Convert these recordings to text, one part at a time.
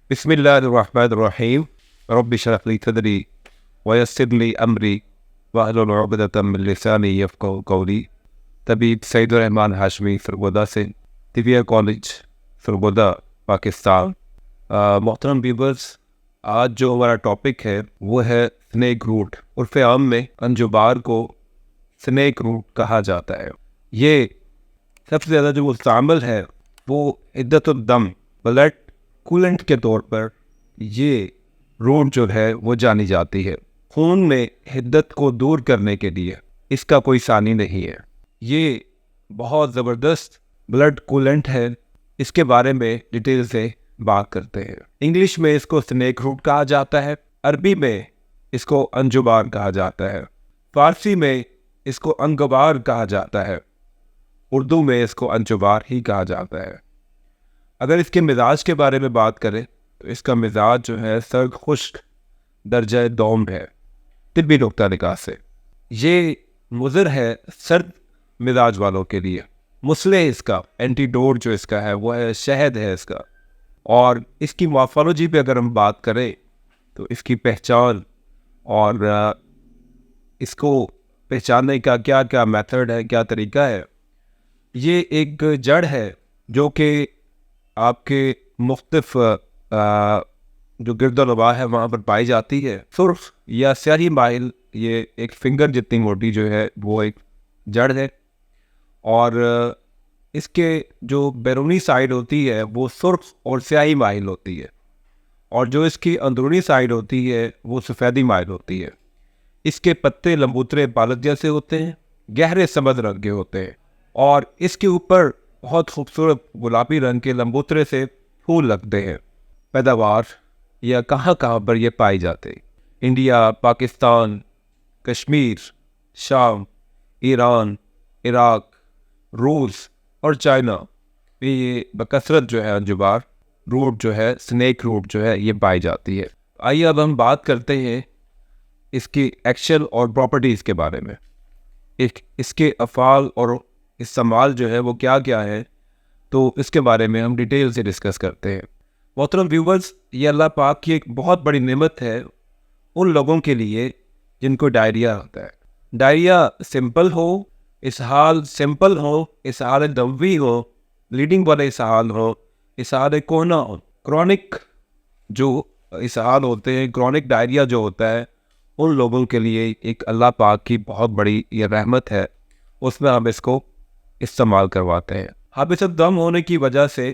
بسم اللہ الرحمن الرحیم رب اشرح لی صدری ویسر لی امری واحلل عقدۃ من لسانی یفقہوا قولی. طبیب سعید الرحمان ہاشمی سرگودا سے، طبیہ کالج سرگودا، پاکستان. محترم ویورز، آج جو ہمارا ٹاپک ہے وہ ہے سنیک روٹ. عرف عام میں انجبار کو سنیک روٹ کہا جاتا ہے. یہ سب سے زیادہ جو مستعمل ہے وہ عدت الدم، بلڈ کولنٹ کے طور پر یہ روٹ جو ہے وہ جانی جاتی ہے. خون میں حدت کو دور کرنے کے لیے اس کا کوئی ثانی نہیں ہے. یہ بہت زبردست بلڈ کولنٹ ہے. اس کے بارے میں ڈیٹیل سے بات کرتے ہیں. انگلش میں اس کو سنیک روٹ کہا جاتا ہے، عربی میں اس کو انجبار کہا جاتا ہے، فارسی میں اس کو انگبار کہا جاتا ہے، اردو میں اس کو انجبار ہی کہا جاتا ہے. اگر اس کے مزاج کے بارے میں بات کریں تو اس کا مزاج جو ہے سرد خشک درجہ دوم ہے. طبی نقطہ نگاہ سے یہ مضر ہے سرد مزاج والوں کے لیے. مسئلہ اس کا اینٹیڈوٹ جو اس کا ہے وہ ہے شہد ہے اس کا. اور اس کی مارفولوجی پہ اگر ہم بات کریں تو اس کی پہچان اور اس کو پہچاننے کا کیا کیا میتھڈ ہے، کیا طریقہ ہے. یہ ایک جڑ ہے جو کہ آپ کے مختلف جو گرد و نواح ہے وہاں پر پائی جاتی ہے. سرخ یا سیاہی مائل، یہ ایک فنگر جتنی موٹی جو ہے وہ ایک جڑ ہے، اور اس کے جو بیرونی سائڈ ہوتی ہے وہ سرخ اور سیاہی مائل ہوتی ہے، اور جو اس کی اندرونی سائڈ ہوتی ہے وہ سفیدی مائل ہوتی ہے. اس کے پتے لمبوترے پالک جیسے ہوتے ہیں، گہرے سبز رنگ کے ہوتے ہیں، اور اس کے اوپر بہت خوبصورت گلابی رنگ کے لمبوترے سے پھول لگتے ہیں. پیداوار یا کہاں کہاں پر یہ پائی جاتے ہیں؟ انڈیا، پاکستان، کشمیر، شام، ایران، عراق، روس اور چائنا میں یہ بکثرت جو ہے انجبار روٹ جو ہے، سنیک روٹ جو ہے، یہ پائی جاتی ہے. آئیے اب ہم بات کرتے ہیں اس کی ایکشن اور پراپرٹیز کے بارے میں. اس کے افعال اور استعمال جو ہے وہ کیا کیا ہے، تو اس کے بارے میں ہم ڈیٹیل سے ڈسکس کرتے ہیں. محترم ویورز، یہ اللہ پاک کی ایک بہت بڑی نعمت ہے ان لوگوں کے لیے جن کو ڈائریا ہوتا ہے. ڈائریا سمپل ہو، اسہال سمپل ہو، اسہال دموی ہو، بلیڈنگ والے اسہال ہو، اسہال کوہنا ہو. کرونک جو اسہال ہوتے ہیں، کرونک ڈائریا جو ہوتا ہے، ان لوگوں کے لیے ایک اللہ پاک کی بہت بڑی یہ رحمت ہے. اس میں ہم اس کو استعمال کرواتے ہیں. حابس الدم ہونے کی وجہ سے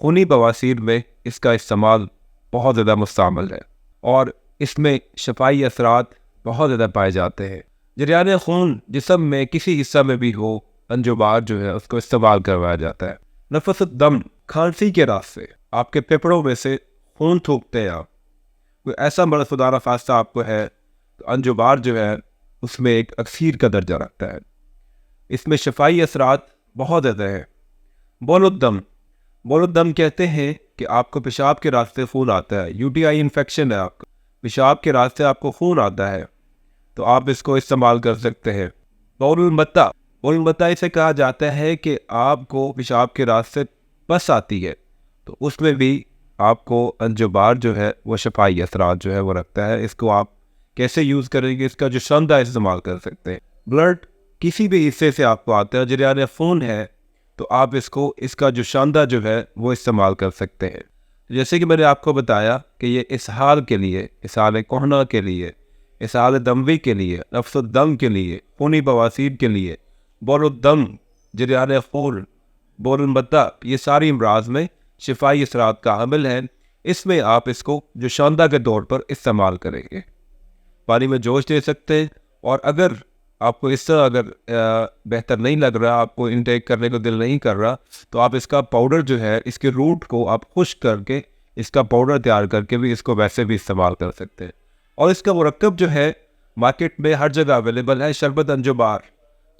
خونی بواسیر میں اس کا استعمال بہت زیادہ مستعمل ہے، اور اس میں شفائی اثرات بہت زیادہ پائے جاتے ہیں. جریان خون جسم میں کسی حصہ میں بھی ہو، انجبار جو ہے اس کو استعمال کروایا جاتا ہے. نفس الدم، کھانسی کے راستے آپ کے پھیپھڑوں میں سے خون تھوکتے ہیں آپ، کوئی ایسا مرض خدا نخواستہ آپ کو ہے تو انجبار جو ہے اس میں ایک اکسیر کا درجہ رکھتا ہے. اس میں شفائی اثرات بہت زیادہ ہیں. بول الدم، بول الدم کہتے ہیں کہ آپ کو پیشاب کے راستے خون آتا ہے، یو ٹی آئی انفیکشن ہے، آپ کو پیشاب کے راستے آپ کو خون آتا ہے تو آپ اس کو استعمال کر سکتے ہیں. بول المتا، بول المتا اسے کہا جاتا ہے کہ آپ کو پیشاب کے راستے پس آتی ہے تو اس میں بھی آپ کو انجبار جو ہے وہ شفائی اثرات جو ہے وہ رکھتا ہے. اس کو آپ کیسے یوز کریں گے؟ اس کا جو شندہ استعمال کر سکتے ہیں. بلڈ کسی بھی حصے سے آپ کو آتا ہے، جریان خون ہے، تو آپ اس کا جو شاندہ جو ہے وہ استعمال کر سکتے ہیں. جیسے کہ میں نے آپ کو بتایا کہ یہ اسہال کے لیے، اسہال کوہنا کے لیے، اسہال دموی کے لیے، نفس الدم کے لیے، خونی بواسیر کے لیے، بول الدم، جریان خون، بول المتا، یہ ساری امراض میں شفائی اثرات کا حامل ہیں. اس میں آپ اس کو جو شاندہ کے طور پر استعمال کریں گے. پانی میں جوش دے سکتے ہیں، اور اگر آپ کو اس طرح اگر بہتر نہیں لگ رہا، آپ کو انٹیک کرنے کو دل نہیں کر رہا، تو آپ اس کا پاؤڈر جو ہے، اس کے روٹ کو آپ خشک کر کے اس کا پاؤڈر تیار کر کے بھی اس کو ویسے بھی استعمال کر سکتے ہیں. اور اس کا مرکب جو ہے مارکیٹ میں ہر جگہ اویلیبل ہے، شربت انجبار.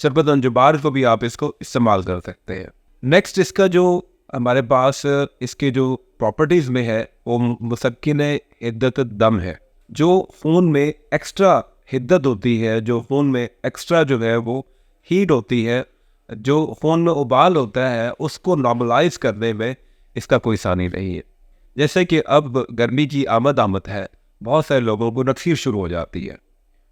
شربت انجبار کو بھی آپ اس کو استعمال کر سکتے ہیں. نیکسٹ اس کا جو ہمارے پاس اس کے جو پراپرٹیز میں ہے وہ مسکن عدت الدم ہے. جو خون میں ایکسٹرا حدت ہوتی ہے، جو خون میں ایکسٹرا جو ہے وہ ہیٹ ہوتی ہے، جو خون میں ابال ہوتا ہے، اس کو نارملائز کرنے میں اس کا کوئی ثانی نہیں ہے. جیسے کہ اب گرمی کی آمد ہے، بہت سارے لوگوں کو نکسیر شروع ہو جاتی ہے،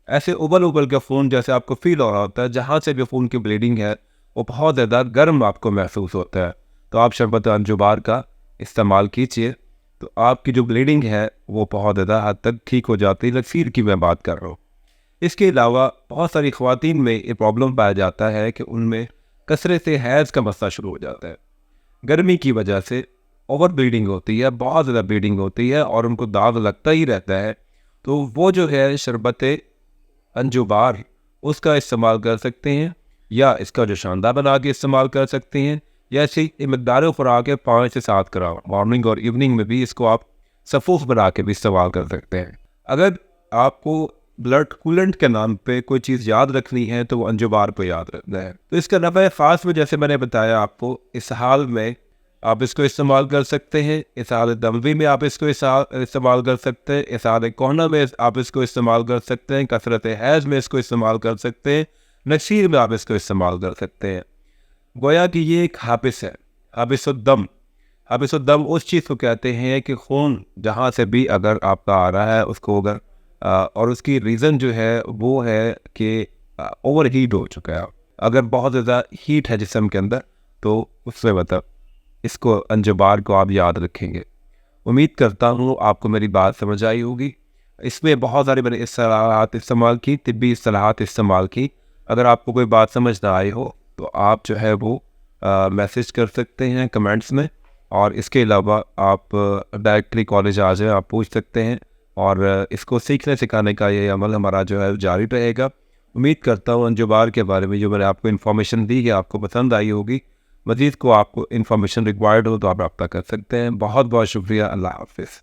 ایسے ابل کے خون جیسے آپ کو فیل ہو رہا ہوتا ہے، جہاں سے بھی خون کی بلیڈنگ ہے وہ بہت زیادہ گرم آپ کو محسوس ہوتا ہے، تو آپ شربت انجبار کا استعمال کیجیے، تو آپ کی جو بلیڈنگ ہے وہ بہت زیادہ حد تک ٹھیک ہو جاتی ہے، نکسیر کی میں بات کر رہا ہوں۔ اس کے علاوہ بہت ساری خواتین میں یہ پرابلم پایا جاتا ہے کہ ان میں کثرت سے حیض کا مسئلہ شروع ہو جاتا ہے، گرمی کی وجہ سے اوور بلیڈنگ ہوتی ہے، بہت زیادہ بلیڈنگ ہوتی ہے اور ان کو داغ لگتا ہی رہتا ہے، تو وہ جو ہے شربت انجبار اس کا استعمال کر سکتے ہیں، یا اس کا جو شاندار بنا کے استعمال کر سکتے ہیں، یا ایسی مقدار خوراک ہے 5 سے 7 گرام، مارننگ اور ایوننگ میں بھی اس کو آپ سفوف بنا کے بھی استعمال کر سکتے ہیں۔ اگر آپ کو بلڈ کولنٹ کے نام پہ کوئی چیز یاد رکھنی ہے تو وہ انجبار کو یاد رکھنا ہے، تو اس کا نفع خاص میں جیسے میں نے بتایا آپ کو، اسہال میں آپ اس کو استعمال کر سکتے ہیں، اسہال دموی میں آپ اس کو استعمال کر سکتے ہیں، اسہال کہنا میں آپ اس کو استعمال کر سکتے ہیں، کثرت حیض میں اس کو استعمال کر سکتے ہیں، نکسیر میں آپ اس کو استعمال کر سکتے ہیں۔ گویا کہ یہ ایک حابس ہے، حابس الدم۔ حابس الدم اس چیز کو کہتے ہیں کہ خون جہاں سے بھی اگر آپ کا آ رہا ہے اس کو اگر اور اس کی ریزن جو ہے وہ ہے کہ اوور ہیٹ ہو چکا ہے، اگر بہت زیادہ ہیٹ ہے جسم کے اندر تو اس سے اس کو انجبار کو آپ یاد رکھیں گے۔ امید کرتا ہوں آپ کو میری بات سمجھ آئی ہوگی۔ اس میں بہت ساری میں نے اصطلاحات استعمال کی، طبی اصطلاحات استعمال کی، اگر آپ کو کوئی بات سمجھ نہ آئی ہو تو آپ جو ہے وہ میسج کر سکتے ہیں کمنٹس میں، اور اس کے علاوہ آپ ڈائریکٹلی کالج آ جائیں، آپ پوچھ سکتے ہیں، اور اس کو سیکھنے سکھانے کا یہ عمل ہمارا جو ہے جاری رہے گا۔ امید کرتا ہوں انجبار کے بارے میں جو میں نے آپ کو انفارمیشن دی ہے آپ کو پسند آئی ہوگی۔ مزید کو آپ کو انفارمیشن ریکوائرڈ ہو تو آپ رابطہ کر سکتے ہیں۔ بہت بہت شکریہ، اللہ حافظ۔